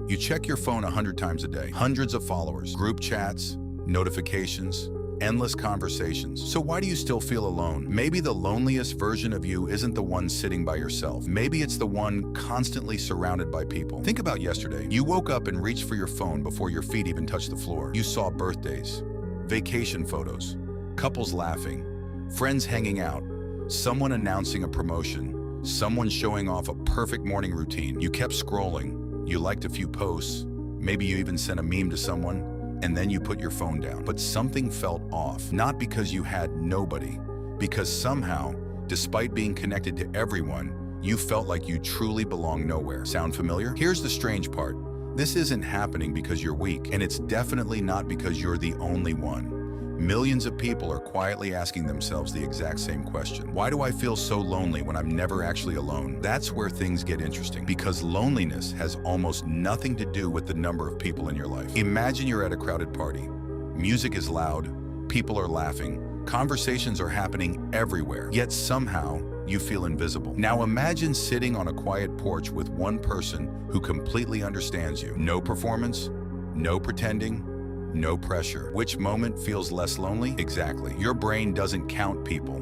You check your phone 100 times a day, hundreds of followers, group chats, notifications, endless conversations. So why do you still feel alone? Maybe the loneliest version of you isn't the one sitting by yourself. Maybe it's the one constantly surrounded by people. Think about yesterday. You woke up and reached for your phone before your feet even touched the floor. You saw birthdays, vacation photos, couples laughing, friends hanging out, someone announcing a promotion, someone showing off a perfect morning routine. You kept scrolling. You liked a few posts. Maybe you even sent a meme to someone. And then you put your phone down. But something felt off, not because you had nobody, because somehow, despite being connected to everyone, you felt like you truly belong nowhere. Sound familiar? Here's the strange part. This isn't happening because you're weak, and it's definitely not because you're the only one. Millions of people are quietly asking themselves the exact same question. Why do I feel so lonely when I'm never actually alone? That's where things get interesting, because loneliness has almost nothing to do with the number of people in your life. Imagine you're at a crowded party. Music is loud, people are laughing, conversations are happening everywhere, yet somehow you feel invisible. Now imagine sitting on a quiet porch with one person who completely understands you. No performance, no pretending, no pressure. Which moment feels less lonely? Exactly. Your brain doesn't count people.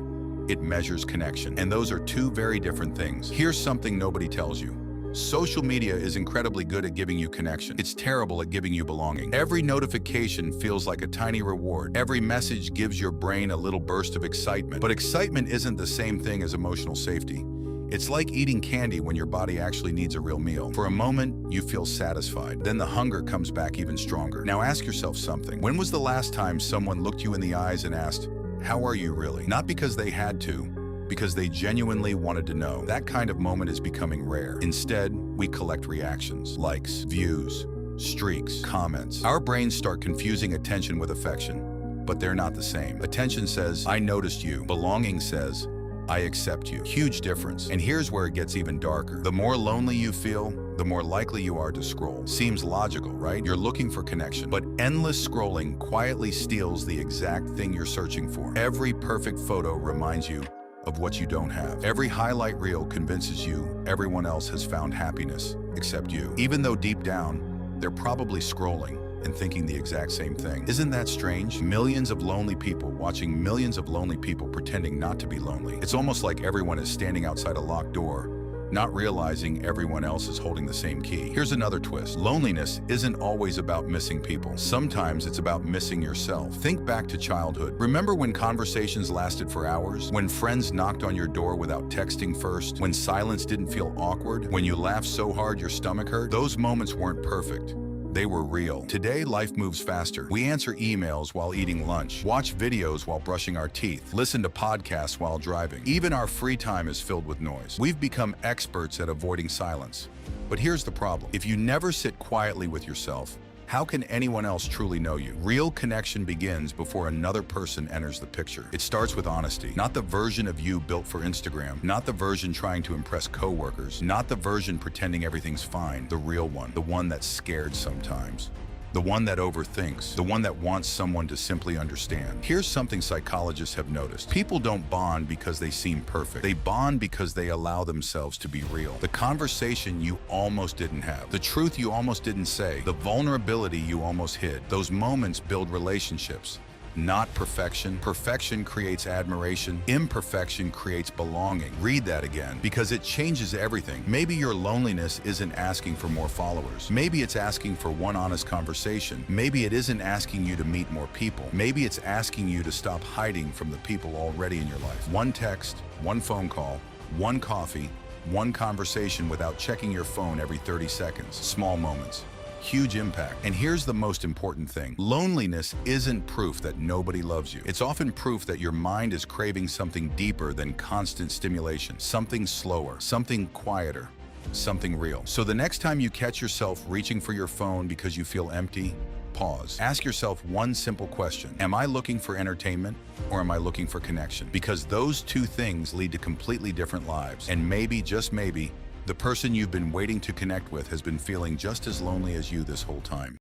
It measures connection. And those are two very different things. Here's something nobody tells you. Social media is incredibly good at giving you connection. It's terrible at giving you belonging. Every notification feels like a tiny reward. Every message gives your brain a little burst of excitement. But excitement isn't the same thing as emotional safety. It's like eating candy when your body actually needs a real meal. For a moment, you feel satisfied. Then the hunger comes back even stronger. Now ask yourself something. When was the last time someone looked you in the eyes and asked, "How are you really?" Not because they had to, because they genuinely wanted to know. That kind of moment is becoming rare. Instead, we collect reactions, likes, views, streaks, comments. Our brains start confusing attention with affection, but they're not the same. Attention says, "I noticed you." Belonging says, "I accept you." Huge difference. And here's where it gets even darker. The more lonely you feel, the more likely you are to scroll. Seems logical, right? You're looking for connection. But endless scrolling quietly steals the exact thing you're searching for. Every perfect photo reminds you of what you don't have. Every highlight reel convinces you everyone else has found happiness except you. Even though deep down, they're probably scrolling and thinking the exact same thing. Isn't that strange? Millions of lonely people watching millions of lonely people pretending not to be lonely. It's almost like everyone is standing outside a locked door, not realizing everyone else is holding the same key. Here's another twist. Loneliness isn't always about missing people. Sometimes it's about missing yourself. Think back to childhood. Remember when conversations lasted for hours? When friends knocked on your door without texting first? When silence didn't feel awkward? When you laughed so hard your stomach hurt? Those moments weren't perfect. They were real. Today, life moves faster. We answer emails while eating lunch, watch videos while brushing our teeth, listen to podcasts while driving. Even our free time is filled with noise. We've become experts at avoiding silence. But here's the problem. If you never sit quietly with yourself, how can anyone else truly know you? Real connection begins before another person enters the picture. It starts with honesty, not the version of you built for Instagram, not the version trying to impress coworkers, not the version pretending everything's fine, the real one, the one that's scared sometimes. The one that overthinks, the one that wants someone to simply understand. Here's something psychologists have noticed. People don't bond because they seem perfect. They bond because they allow themselves to be real. The conversation you almost didn't have, the truth you almost didn't say, the vulnerability you almost hid. Those moments build relationships. Not perfection. Perfection creates admiration. Imperfection creates belonging. Read that again, because it changes everything. Maybe your loneliness isn't asking for more followers. Maybe it's asking for one honest conversation. Maybe it isn't asking you to meet more people. Maybe it's asking you to stop hiding from the people already in your life. One text, one phone call, one coffee, one conversation without checking your phone every 30 seconds. Small moments. Huge impact. And here's the most important thing. Loneliness isn't proof that nobody loves you. It's often proof that your mind is craving something deeper than constant stimulation, something slower, something quieter, something real. So the next time you catch yourself reaching for your phone because you feel empty, pause. Ask yourself one simple question. Am I looking for entertainment or am I looking for connection? Because those two things lead to completely different lives. And maybe, just maybe, the person you've been waiting to connect with has been feeling just as lonely as you this whole time.